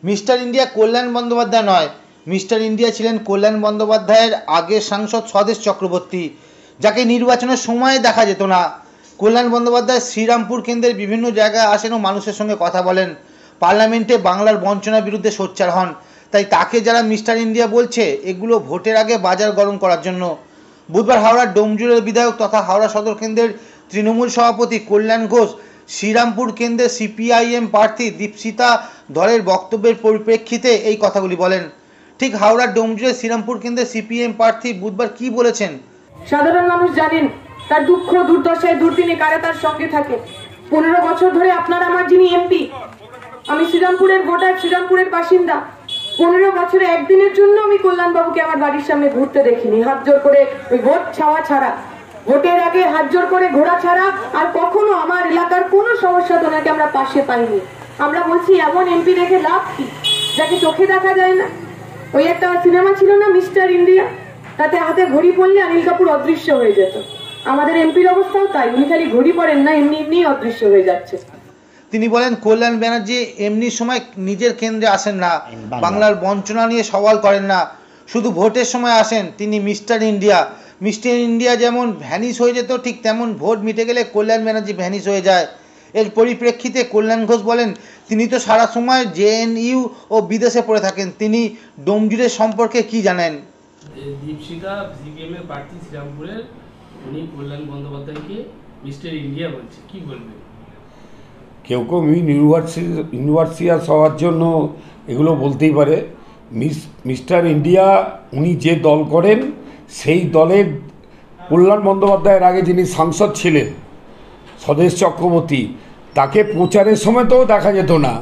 Mister India কল্যাণ বন্দ্যোপাধ্যায় নয়, mister India ছিলেন কল্যাণ বন্দ্যোপাধ্যায়ের আগের সাংসদ স্বদেশ চক্রবর্তী, যাকে নির্বাচনের সময় দেখা যেত না। কল্যাণ বন্দ্যোপাধ্যায় শ্রীরামপুর কেন্দ্রের বিভিন্ন জায়গায় আসেন ও মানুষের সঙ্গে কথা বলেন, পার্লামেন্টে বাংলার বঞ্চনার বিরুদ্ধে সোচ্চার হন। তাই তাকে যারা মিস্টার ইন্ডিয়া বলছে, এগুলো ভোটের আগে বাজার গরম করার জন্য। বুধবার হাওড়ার ডোমজুড়ের বিধায়ক তথা হাওড়া সদর কেন্দ্রের তৃণমূল সভাপতি কল্যাণ ঘোষ শ্রীরামপুর কেন্দ্রের সিপিআইএম প্রার্থী দীপশিতা ধরের বক্তব্যের পরিপ্রেক্ষিতে এই কথাগুলি বলেন। ঠিক হাওড়ার ডোমজুড়ে শ্রীরামপুর কেন্দ্রের সিপিএম প্রার্থী বুধবার কি বলেছেন? সাধারণ মানুষ জানেন তার দুঃখ দুর্দশায় দুর্দিনে কারা তার সঙ্গে থাকে। 15 বছর ধরে আপনার আমার যিনি এমপি, আমি শ্রীরামপুরের ভোটার, শ্রীরামপুরের বাসিন্দা। 15 বছরে একদিনের জন্য আমি কল্যাণবাবুকে আমার বাড়ির সামনে ঘুরতে দেখিনি, হাত জোর করে ওই ভোট ছাওয়া ছাড়া, ভোটের আগে হাত জোর করে ঘোরা ছাড়া আর কখনো আমার এলাকার কোনো সমস্যা তোনাকে আমরা পাশে পাইনি। আমরা বলছি এমন এমপি দেখে লাভ কি যাকে চোখে দেখা যায় না? ওই একটা সিনেমা ছিল না মিস্টার ইন্ডিয়া, তাতে হাতে ঘড়ি পড়লে অনিল কাপুর অদৃশ্য হয়ে যেত। আমাদের এমপির অবস্থাও তাই, উনি খালি ঘড়ি পড়েন না, এমনি এমনি অদৃশ্য হয়ে যাচ্ছে। তিনি বলেন, কল্যাণ ব্যানার্জি এমনি সময় নিজের কেন্দ্রে আসেন না, বাংলার বঞ্চনা নিয়ে সওয়াল করেন না, শুধু ভোটের সময় আসেন। তিনি মিস্টার ইন্ডিয়া। মিস্টার ইন্ডিয়া যেমন ভ্যানিশ হয়ে যেত, ঠিক তেমন ভোট মিটে গেলে কল্যাণ ব্যানার্জি ভ্যানিশ হয়ে যায়। এর পরিপ্রেক্ষিতে কল্যাণ ঘোষ বলেন, তিনি তো সারা সময় জেএনইউ ও বিদেশে পড়ে থাকেন, তিনি ডোমজুড়ের সম্পর্কে কি জানেন? দীপশিতা সিপিএম এর প্রার্থী শ্রীরামপুরের, উনি কল্যাণ বন্দ্যোপাধ্যায়কে মিস্টার ইন্ডিয়া বলছে, কি বলবেন? কেউ কেউ ইউনিভার্সিয়াস হওয়ার জন্য এগুলো বলতেই পারে। মিস্টার ইন্ডিয়া উনি যে দল করেন সেই দলের কল্যাণ বন্দ্যোপাধ্যায়ের আগে যিনি সাংসদ ছিলেন স্বদেশ চক্রবর্তী, তাকে প্রচারের সময় তো দেখা যেত না,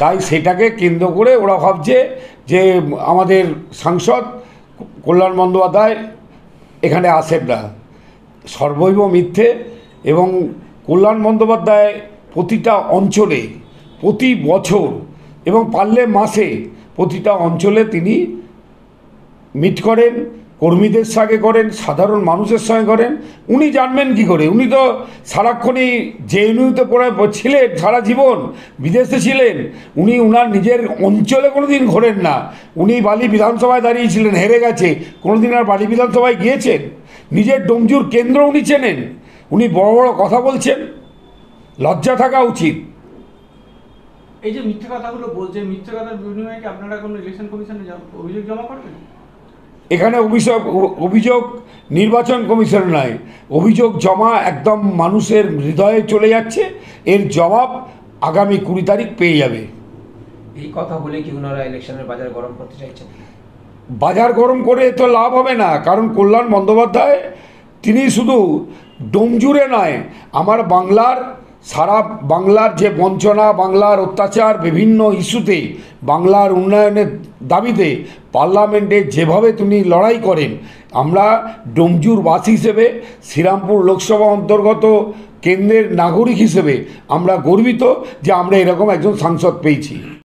তাই সেটাকে কেন্দ্র করে ওরা ভাবছে যে আমাদের সাংসদ কল্যাণ বন্দ্যোপাধ্যায় এখানে আসেন না। সর্বৈব মিথ্যে। এবং কল্যাণ বন্দ্যোপাধ্যায় প্রতিটা অঞ্চলে, প্রতি বছর এবং পারলে মাসে প্রতিটা অঞ্চলে তিনি মিট করেন, কর্মীদের সঙ্গে করেন, সাধারণ মানুষের সঙ্গে করেন। উনি জানবেন কি করে? উনি তো সারাক্ষণই জেএনইউতে পড়ে ছিলেন, সারা জীবন বিদেশে ছিলেন। উনি উনার নিজের অঞ্চলে কোনো দিন ঘোরেন না। উনি বালি বিধানসভায় দাঁড়িয়েছিলেন, হেরে গেছে, কোনো দিন আর বালি বিধানসভায় গিয়েছেন? নিজের ডোমজুর কেন্দ্র উনি চেনেন, উনি বড় বড় কথা বলছেন, লজ্জা থাকা উচিত। এই যে মিথ্যে কথাগুলো বলছে, মিথ্যে কথার বিনিময়ে কি আপনারা কোনো ইলেকশন কমিশনে অভিযোগ জমা করবেন? এখানে অভিযোগ নির্বাচন কমিশনে নয়, অভিযোগ জমা একদম মানুষের হৃদয়ে চলে যাচ্ছে। এর জবাব আগামী 20 তারিখ পেয়ে যাবে। এই কথা বলে কি ওনারা ইলেকশনের বাজার গরম করতে চাইছেন? বাজার গরম করে তো লাভ হবে না, কারণ কল্যাণ বন্দ্যোপাধ্যায় তিনি শুধু ডোমজুড়ে নয়, আমার বাংলার সারা বাংলার যে বঞ্চনা, বাংলার অত্যাচার, বিভিন্ন ইস্যুতে বাংলার উন্নয়নের দাবিতে পার্লামেন্টে যেভাবে তিনি লড়াই করেন, আমরা ডোমজুরবাসী হিসেবে, শ্রীরামপুর লোকসভা অন্তর্গত কেন্দ্রের নাগরিক হিসেবে আমরা গর্বিত যে আমরা এরকম একজন সাংসদ পেয়েছি।